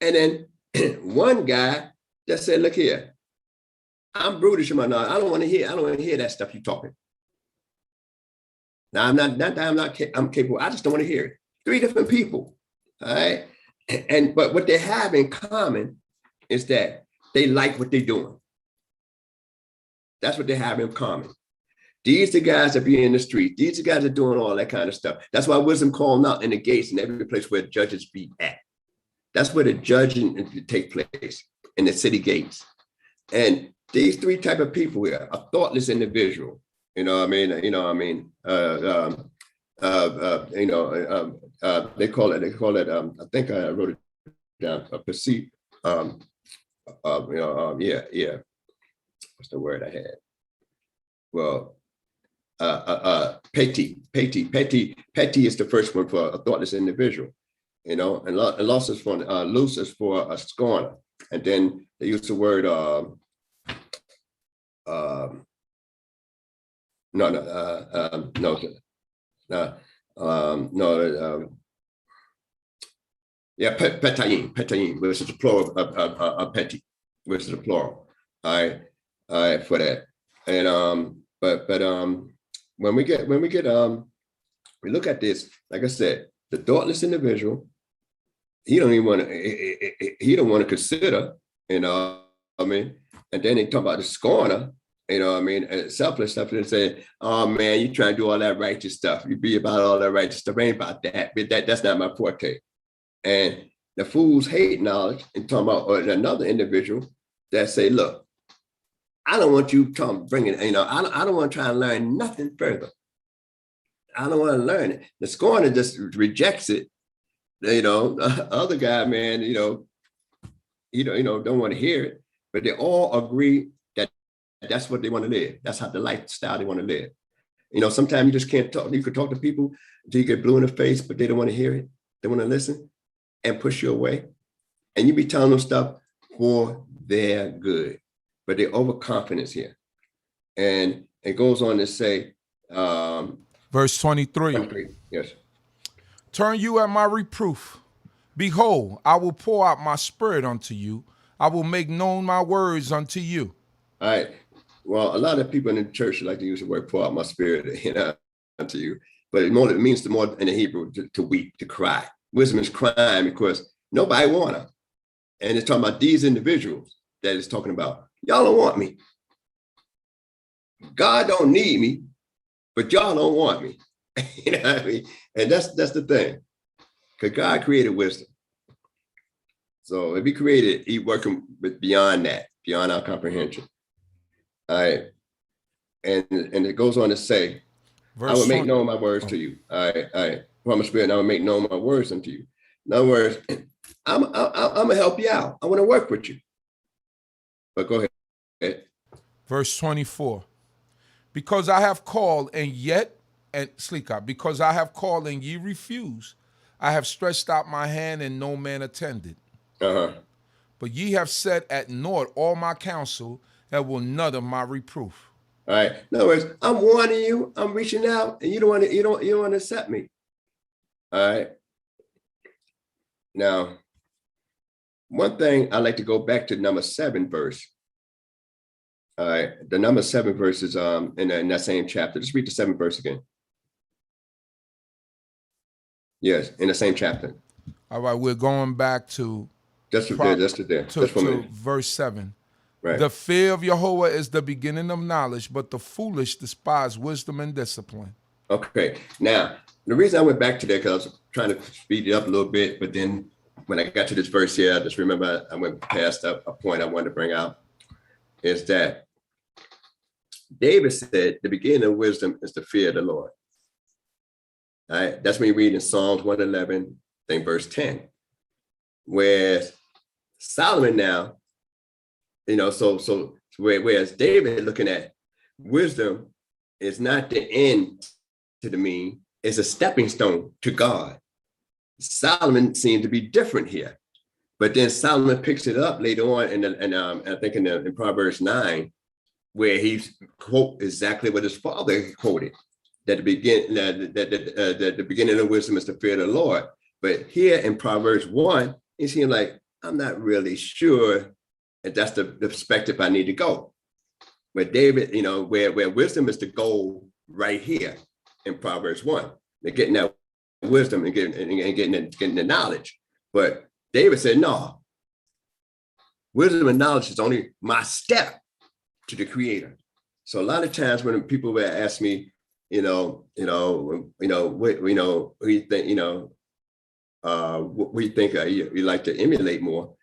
and then one guy that said, look here, I'm brutish in my knowledge. I don't want to hear that stuff you talking. Now I'm capable. I just don't want to hear it. 3 different people. All right. But what they have in common is that they like what they're doing. That's what they have in common. These are the guys that be in the street. These are the guys that are doing all that kind of stuff. That's why wisdom calling out in the gates and every place where judges be at. That's where the judging take place, in the city gates. And these three type of people here, a thoughtless individual, they call it, I think I wrote it down, a perceived, what's the word I had? Well, petty is the first one for a thoughtless individual, and loose is for a scorner. And then they use the word petayim, which is the plural of petty, which is the plural. All right, for that. And but when we look at this, like I said, the thoughtless individual, he don't want to consider, and then they talk about the scorner, and selfless stuff, and say, oh man, you trying to do all that righteous stuff. You be about all that righteous stuff. Ain't about that. But that's not my forte. And the fools hate knowledge, and talking about another individual that say, look, I don't want you bringing, I don't want to try and learn nothing further. I don't want to learn it. The scorner just rejects it. The other guy, man, don't want to hear it, but they all agree that that's what they want to live. That's how the lifestyle they want to live. Sometimes you just can't talk. You could talk to people until you get blue in the face, but they don't want to hear it. They want to listen and push you away. And you be telling them stuff for their good, but they're overconfidence here. And it goes on to say, verse 23. Yes. Turn you at my reproof. Behold, I will pour out my spirit unto you. I will make known my words unto you. All right. Well, a lot of people in the church like to use the word pour out my spirit unto you, but it means more in the Hebrew to weep, to cry. Wisdom is crying because nobody want her. And it's talking about these individuals that it's talking about. Y'all don't want me. God don't need me, but y'all don't want me. You know what I mean? And that's the thing. Because God created wisdom. So if he created, he working with beyond that, beyond our comprehension. All right. And it goes on to say, I will make known my words to you. All right. Pour my spirit, and I will make known my words unto you. In other words, I'm gonna help you out. I want to work with you. But go ahead. Verse 24. Because I have called because I have called and ye refuse, I have stretched out my hand and no man attended. But ye have set at naught all my counsel and will none of my reproof. All right. In other words, I'm warning you, I'm reaching out, and you don't want to accept me. All right. Now, one thing I like to go back to number 7 verse. All right, the number 7 verse is in that same chapter. Just read the 7th verse again. Yes, in the same chapter. All right, we're going back to verse 7. Right. The fear of Yahuwah is the beginning of knowledge, but the foolish despise wisdom and discipline. Okay, now the reason I went back to that because I was trying to speed it up a little bit, but then when I got to this verse here, I just remember I went past a point I wanted to bring out. Is that David said the beginning of wisdom is the fear of the Lord. All right, that's when you read in Psalms 111, then verse 10. Whereas Solomon now, whereas David looking at wisdom is not the end to the mean, it's a stepping stone to God. Solomon seemed to be different here. But then Solomon picks it up later on, I think in Proverbs 9, where he quote exactly what his father quoted, that the beginning of wisdom is the fear of the Lord. But here in Proverbs 1, it seems like I'm not really sure if that's the perspective I need to go. Where David, where wisdom is the goal right here in Proverbs 1. They're getting that wisdom and getting the knowledge. But David said, no, wisdom and knowledge is only my step to the Creator. So a lot of times when people would ask me, what do you think, what we think you like to emulate more.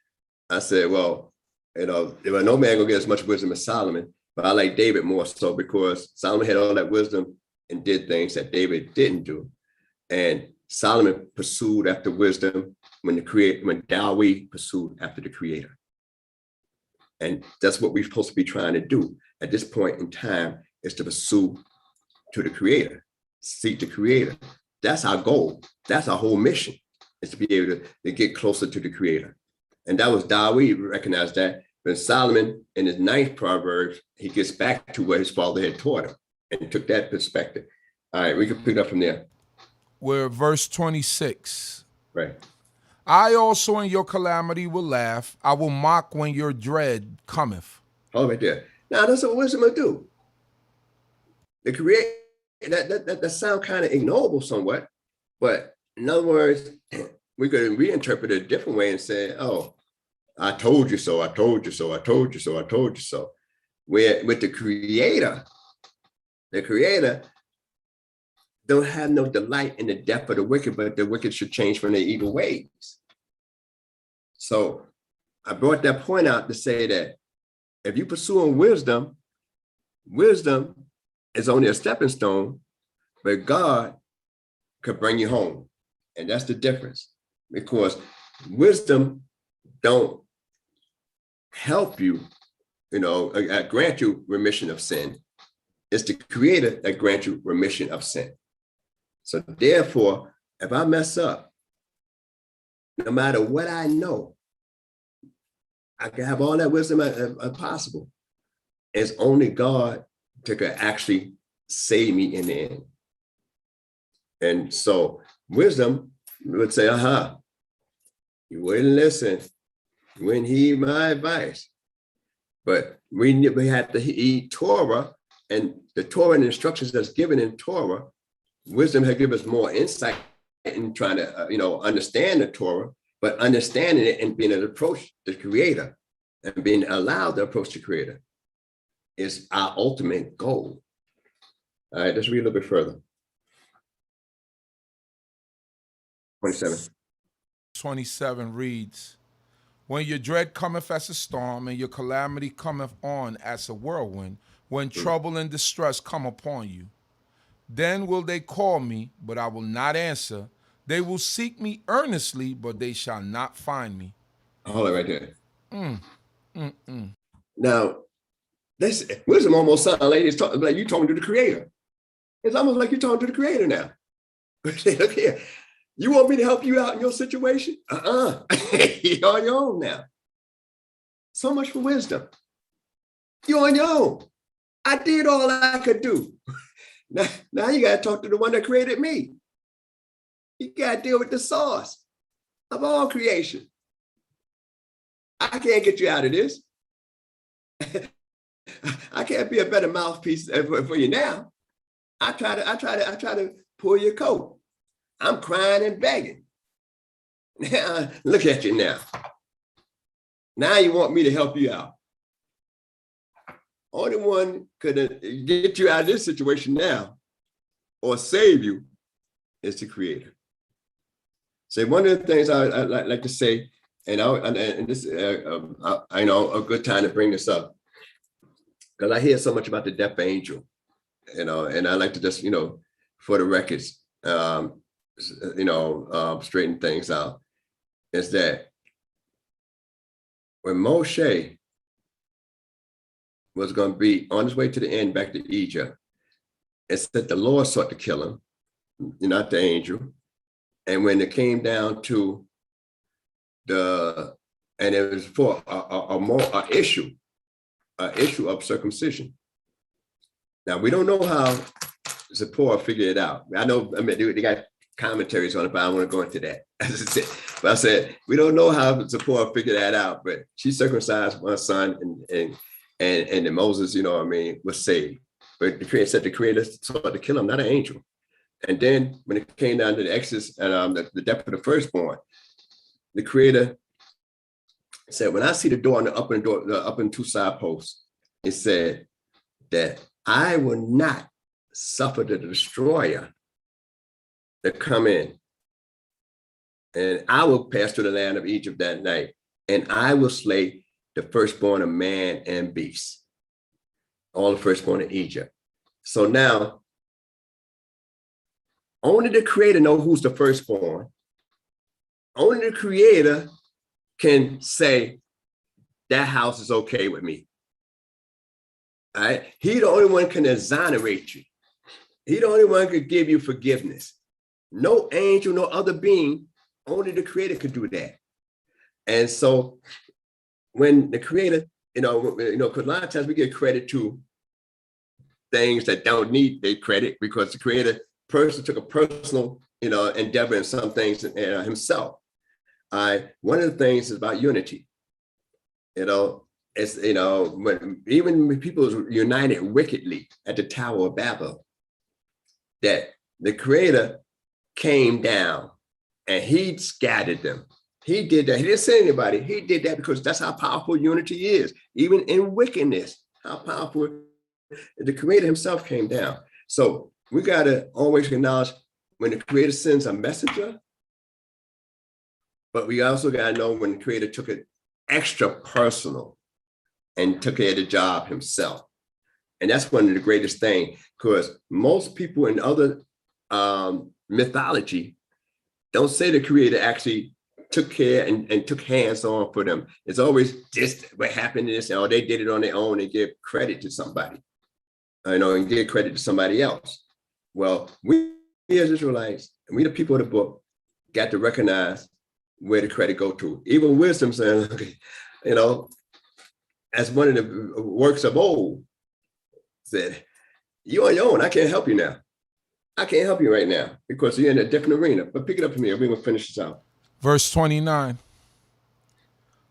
I said, well, no man gonna get as much wisdom as Solomon, but I like David more so because Solomon had all that wisdom and did things that David didn't do. And Solomon pursued after wisdom when David pursued after the Creator. And that's what we're supposed to be trying to do at this point in time, is to pursue to the Creator, seek the Creator. That's our goal. That's our whole mission, is to be able to get closer to the Creator. And that was David recognized that. When Solomon, in his 9th Proverbs, he gets back to what his father had taught him and took that perspective. All right, we can pick it up from there. We're verse 26. Right. I also in your calamity will laugh. I will mock when your dread cometh. Hold right there. Now, that's what wisdom will do. The Creator, that sound kind of ignorable somewhat, but in other words, we could reinterpret it a different way and say, oh, I told you so, I told you so, I told you so, I told you so. Where with the Creator don't have no delight in the death of the wicked, but the wicked should change from their evil ways. So I brought that point out to say that if you're pursuing wisdom, wisdom is only a stepping stone, but God could bring you home. And that's the difference, because wisdom don't help you, grant you remission of sin. It's the Creator that grants you remission of sin. So therefore, if I mess up, no matter what I know, I can have all that wisdom as possible. It's only God that can actually save me in the end. And so wisdom would say, you wouldn't listen, you wouldn't heed my advice. But we have to heed Torah, and the Torah and the instructions that's given in Torah, wisdom has given us more insight in trying to, understand the Torah, but understanding it and being able to approach the Creator and being allowed to approach the Creator is our ultimate goal. All right, let's read a little bit further. 27 reads, when your dread cometh as a storm, and your calamity cometh on as a whirlwind, when trouble and distress come upon you, then will they call me, but I will not answer. They will seek me earnestly, but they shall not find me. Hold it right there. Now, this wisdom almost sounds like you talking to the Creator. It's almost like you're talking to the Creator now. Look here, you want me to help you out in your situation? You're on your own now. So much for wisdom. You're on your own. I did all I could do. Now you got to talk to the one that created me. You got to deal with the source of all creation. I can't get you out of this. I can't be a better mouthpiece for you now. I try to pull your coat. I'm crying and begging. Now, look at you now. Now you want me to help you out. Only one could get you out of this situation now or save you is the Creator. So one of the things I like to say, and this I know a good time to bring this up, because I hear so much about the death angel, and I like to just, for the records, straighten things out, is that when Moshe was going to be on his way to the end back to Egypt, it said the Lord sought to kill him, not the angel. And when it came down to and it was for an issue of circumcision. Now, we don't know how Zipporah figured it out. I mean, they got commentaries on it, but I don't want to go into that. But I said, we don't know how Zipporah figured that out, but she circumcised one son, and then Moses, was saved. But the Creator said the Creator sought to kill him, not an angel. And then when it came down to the Exodus and the death of the firstborn, the Creator said, when I see the door on the up and two side posts, it said that I will not suffer the destroyer to come in And I will pass through the land of Egypt that night, and I will slay the firstborn of man and beast, all the firstborn of Egypt. So now, only the Creator knows who's the firstborn. Only the Creator can say, that house is okay with me. All right? He the only one can exonerate you. He the only one can give you forgiveness. No angel, no other being, only the Creator could do that. And so when the Creator, because a lot of times we give credit to things that don't need their credit, because the Creator person took a personal, endeavor in some things himself. One of the things is about unity. It's, when people was united wickedly at the Tower of Babel, that the Creator came down and he scattered them. He did that. He didn't say anybody. He did that because that's how powerful unity is. Even in wickedness, how powerful the Creator himself came down. So we got to always acknowledge when the Creator sends a messenger, but we also got to know when the Creator took it extra personal and took care of the job himself. And that's one of the greatest things, because most people in other mythology don't say the Creator actually took care and took hands on for them. It's always just what happened in this, they did it on their own and give credit to somebody, and give credit to somebody else. Well, we as Israelites, and we the people of the book, got to recognize where the credit go to. Even wisdom saying, okay, as one of the works of old said, you on your own, I can't help you now. I can't help you right now because you're in a different arena. But pick it up from here. We're going to finish this out. Verse 29.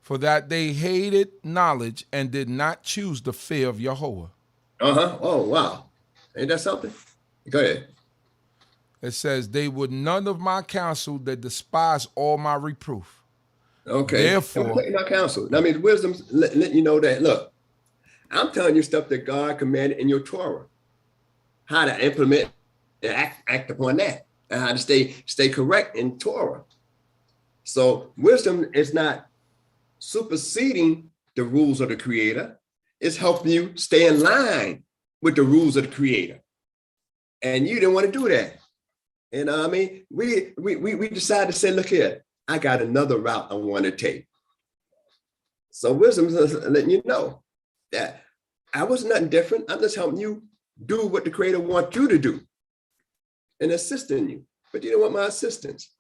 For that they hated knowledge and did not choose the fear of Yahuwah. Oh, wow. Ain't that something? Go ahead. It says, they would none of my counsel, that despise all my reproof. Okay. Therefore, don't take my counsel. I mean, wisdom's letting you know that, look, I'm telling you stuff that God commanded in your Torah, how to implement and act upon that, and how to stay correct in Torah. So wisdom is not superseding the rules of the Creator. It's helping you stay in line with the rules of the Creator. And you didn't want to do that. We decided to say, look here, I got another route I want to take. So wisdom is letting you know that I was nothing different. I'm just helping you do what the Creator wants you to do and assisting you. But you don't want my assistance.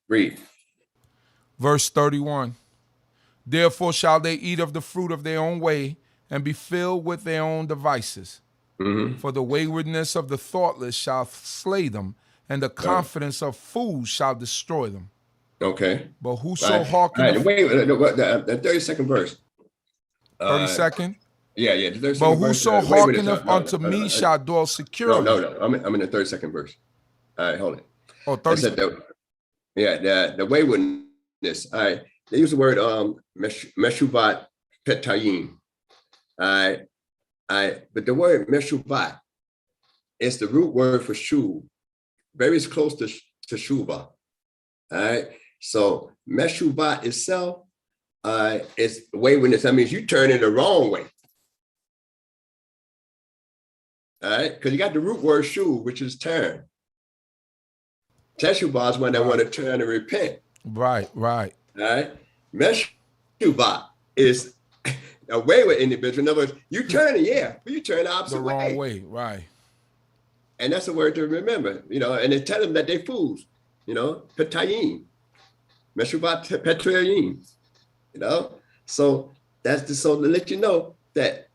Read. Verse 31. Therefore shall they eat of the fruit of their own way and be filled with their own devices. Mm-hmm. For the waywardness of the thoughtless shall slay them, and the confidence of fools shall destroy them. Okay. But whoso hearkeneth... Wait, the 32nd verse. 32nd? Yeah, the 32nd but verse. Whoso hearkeneth unto me shall dwell securely. No. I'm in the 32nd verse. All right, hold it. Oh, 30. The waywardness. All right. They use the word meshuvat petayim. All right. But the word meshuvat is the root word for shuv, very close to shuva. All right. So meshuvat itself is waywardness. That means you turn it the wrong way. All right, because you got the root word shuv, which is turn. Teshuvah is when they want to turn and repent. Right. All right. Meshuvah is a wayward individual. In other words, you turn it, but you turn the opposite way. The wrong way, right. And that's a word to remember, and they tell them that they fools, petayim, Meshuvah petayim, So that's so to let you know that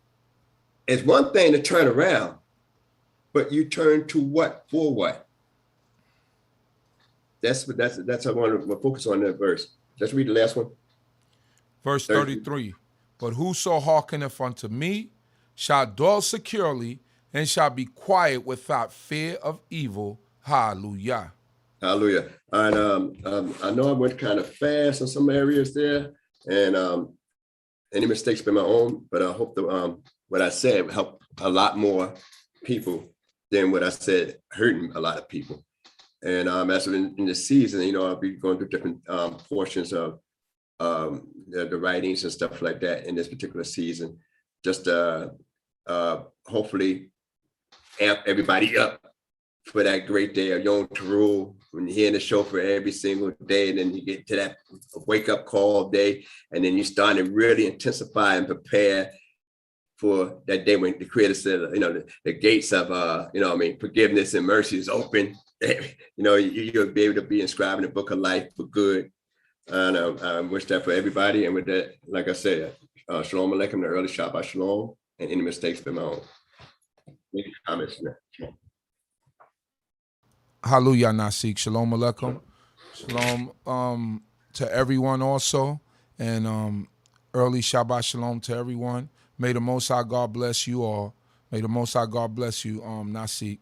it's one thing to turn around, but you turn to what, for what? That's I want to focus on that verse. Let's read the last one. Verse 33. But whoso hearkeneth unto me shall dwell securely and shall be quiet without fear of evil. Hallelujah. Hallelujah. And I know I went kind of fast in some areas there, and any mistakes been my own, but I hope what I said helped a lot more people than what I said hurting a lot of people. And as in the season, I'll be going through different portions of the writings and stuff like that in this particular season, just hopefully amp everybody up for that great day of Yom Teruah, when you're hearing the show for every single day, and then you get to that wake up call day, and then you start to really intensify and prepare for that day when the Creator said, the gates of, forgiveness and mercy is open. You'll be able to be inscribed in the book of life for good. And I wish that for everybody. And with that, like I said, Shalom Aleichem, the early Shabbat Shalom, and any mistakes been my own. Any comments? Hallelujah, Nasik. Shalom Aleichem. Shalom to everyone also. And early Shabbat Shalom to everyone. May the Most High God bless you all. May the Most High God bless you, Nasik.